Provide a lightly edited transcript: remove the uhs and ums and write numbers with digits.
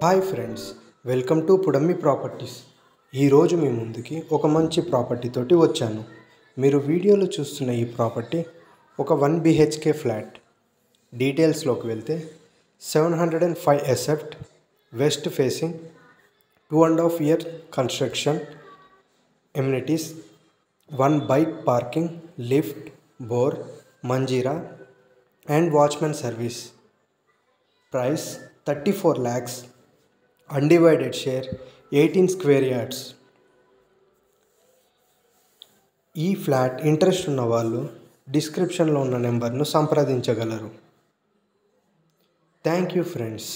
Hi friends, welcome to Pudammi properties. ఈరోజు మీ ముందుకి ఒక మంచి ప్రాపర్టీ తోటి వచ్చాను. మీరు వీడియోలో చూస్తున్న ఈ ప్రాపర్టీ ఒక 1 BHK ఫ్లాట్. డీటెయిల్స్లోకి వెళ్తే 705 SFT, west facing, 2.5 year construction, amenities, 1 bike parking, lift, bore, Manjira and watchman service. Price 34 lakhs. Undivided share 18 square yards. ఈ ఫ్లాట్ ఇంట్రెస్ట్ ఉన్న వాళ్ళు డిస్క్రిప్షన్లో ఉన్న నెంబర్ను సంప్రదించగలరు. Thank you friends.